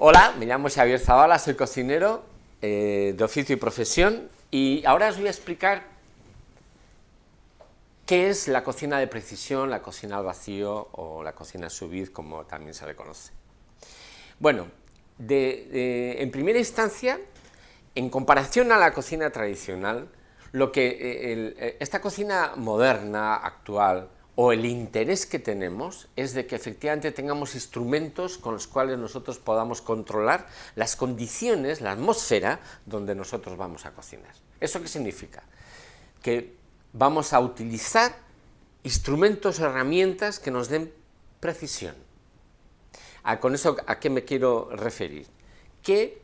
Hola, me llamo Xavier Zavala, soy cocinero de oficio y profesión y ahora os voy a explicar qué es la cocina de precisión, la cocina al vacío o la cocina sous vide, como también se le conoce. Bueno, en primera instancia, en comparación a la cocina tradicional, esta cocina moderna, actual, o el interés que tenemos es de que efectivamente tengamos instrumentos con los cuales nosotros podamos controlar las condiciones, la atmósfera donde nosotros vamos a cocinar. ¿Eso qué significa? Que vamos a utilizar instrumentos o herramientas que nos den precisión. Con eso, ¿a qué me quiero referir? Que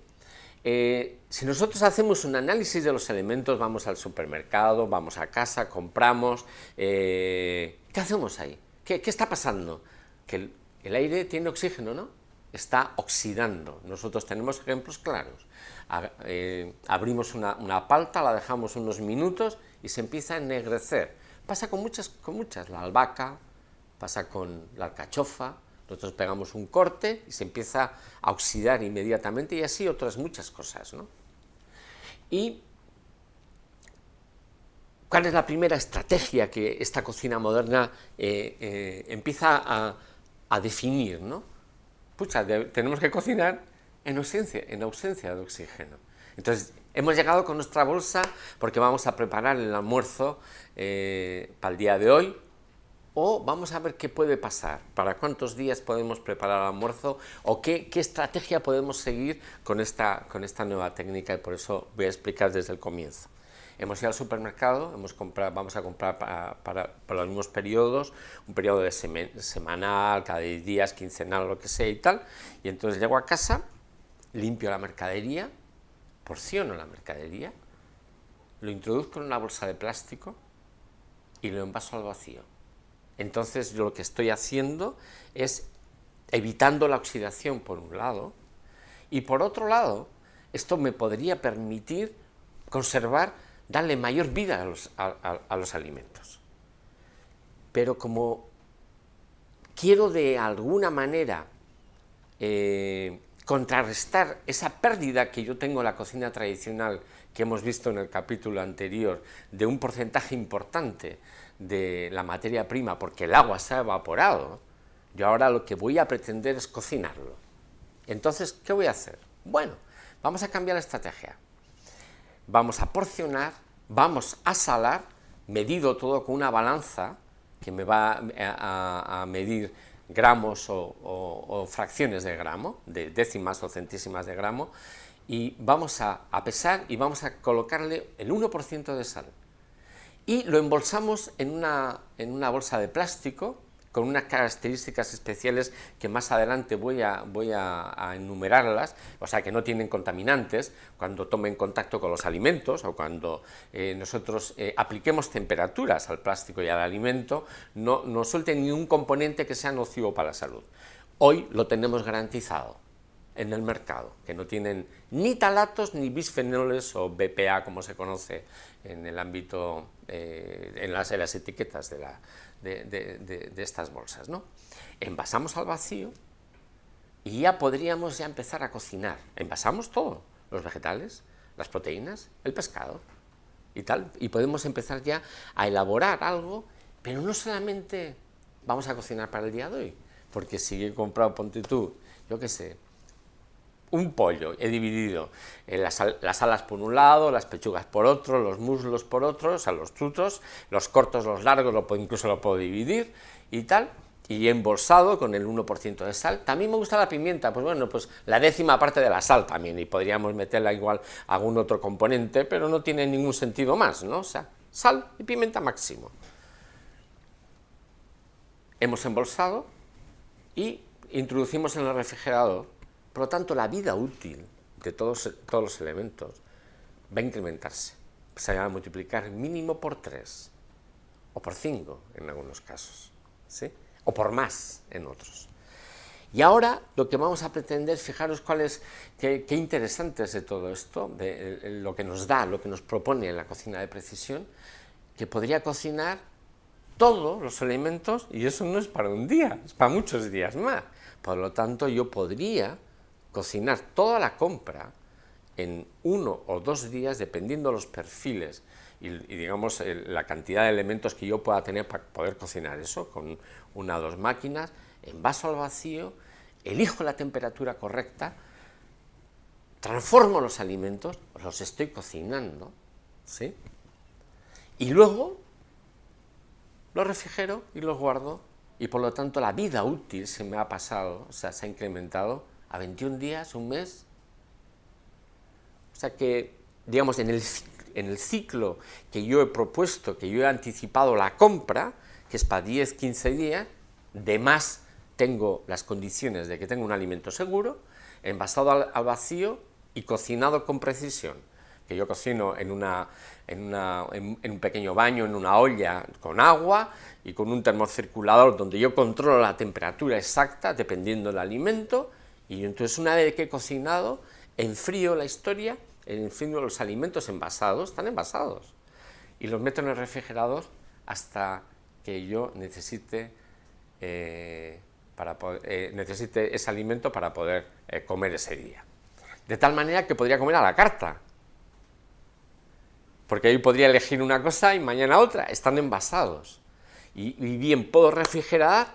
si nosotros hacemos un análisis de los elementos, vamos al supermercado, vamos a casa, compramos, ¿qué hacemos ahí? ¿Qué está pasando? Que el aire tiene oxígeno, ¿no? Está oxidando. Nosotros tenemos ejemplos claros. Abrimos una palta, la dejamos unos minutos y se empieza a ennegrecer. Pasa con muchas, la albahaca, pasa con la alcachofa. Nosotros pegamos un corte y se empieza a oxidar inmediatamente y así otras muchas cosas, ¿no? ¿Y cuál es la primera estrategia que esta cocina moderna empieza a definir, ¿no? Pucha, tenemos que cocinar en ausencia de oxígeno. Entonces, hemos llegado con nuestra bolsa porque vamos a preparar el almuerzo para el día de hoy, o vamos a ver qué puede pasar, para cuántos días podemos preparar el almuerzo, o qué estrategia podemos seguir con esta nueva técnica, y por eso voy a explicar desde el comienzo. Hemos ido al supermercado, vamos a comprar para los mismos periodos, un periodo de semanal, cada 10 días, quincenal, lo que sea y tal, y entonces llego a casa, limpio la mercadería, porciono la mercadería, lo introduzco en una bolsa de plástico y lo envaso al vacío. Entonces yo lo que estoy haciendo es evitando la oxidación por un lado, y por otro lado, esto me podría permitir conservar, darle mayor vida a los alimentos. Pero como quiero de alguna manera contrarrestar esa pérdida que yo tengo en la cocina tradicional, que hemos visto en el capítulo anterior, de un porcentaje importante de la materia prima, porque el agua se ha evaporado, yo ahora lo que voy a pretender es cocinarlo. Entonces, ¿qué voy a hacer? Bueno, vamos a cambiar la estrategia. Vamos a porcionar, vamos a salar, medido todo con una balanza que me va a medir gramos o fracciones de gramo, de décimas o centésimas de gramo, y vamos a pesar y vamos a colocarle el 1% de sal. Y lo embolsamos en una bolsa de plástico con unas características especiales que más adelante voy a enumerarlas, o sea, que no tienen contaminantes cuando tomen contacto con los alimentos, o cuando nosotros apliquemos temperaturas al plástico y al alimento, no suelte ningún componente que sea nocivo para la salud. Hoy lo tenemos garantizado en el mercado, que no tienen ni talatos ni bisfenoles o BPA, como se conoce en el ámbito, en las etiquetas de estas bolsas, ¿no? Envasamos al vacío y ya podríamos empezar a cocinar. Envasamos todo, los vegetales, las proteínas, el pescado y tal, y podemos empezar ya a elaborar algo, pero no solamente vamos a cocinar para el día de hoy, porque si he comprado, ponte tú, yo qué sé, un pollo, he dividido las alas por un lado, las pechugas por otro, los muslos por otro, o sea, los trutos, los cortos, los largos, incluso lo puedo dividir y tal, y he embolsado con el 1% de sal. También me gusta la pimienta, pues bueno, pues la décima parte de la sal también, y podríamos meterla igual a algún otro componente, pero no tiene ningún sentido más, ¿no? O sea, sal y pimienta máximo. Hemos embolsado y introducimos en el refrigerador. Por lo tanto, la vida útil de todos los elementos va a incrementarse, se va a multiplicar mínimo por 3, o por 5 en algunos casos, ¿sí? O por más en otros. Y ahora lo que vamos a pretender, fijaros qué interesante es de todo esto, de lo que nos da, lo que nos propone la cocina de precisión, que podría cocinar todos los elementos, y eso no es para un día, es para muchos días más. Por lo tanto, yo podría cocinar toda la compra en 1 o 2 días, dependiendo de los perfiles y digamos, la cantidad de elementos que yo pueda tener para poder cocinar eso, con 1 o 2 máquinas, envaso al vacío, elijo la temperatura correcta, transformo los alimentos, los estoy cocinando, ¿sí? Y luego los refrigero y los guardo, y por lo tanto la vida útil se me ha pasado, o sea, se ha incrementado a 21 días, un mes. O sea que, digamos, en el ciclo que yo he propuesto, que yo he anticipado la compra, que es para 10, 15 días, de más tengo las condiciones de que tengo un alimento seguro, envasado al vacío y cocinado con precisión, que yo cocino en un pequeño baño, en una olla con agua y con un termocirculador donde yo controlo la temperatura exacta dependiendo del alimento, y entonces una vez que he cocinado, enfrío la historia, enfrío los alimentos envasados, están envasados, y los meto en el refrigerador hasta que yo necesite ese alimento para poder comer ese día. De tal manera que podría comer a la carta, porque hoy podría elegir una cosa y mañana otra, están envasados. Y bien puedo refrigerar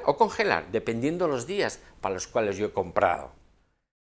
o congelar, dependiendo de los días para los cuales yo he comprado.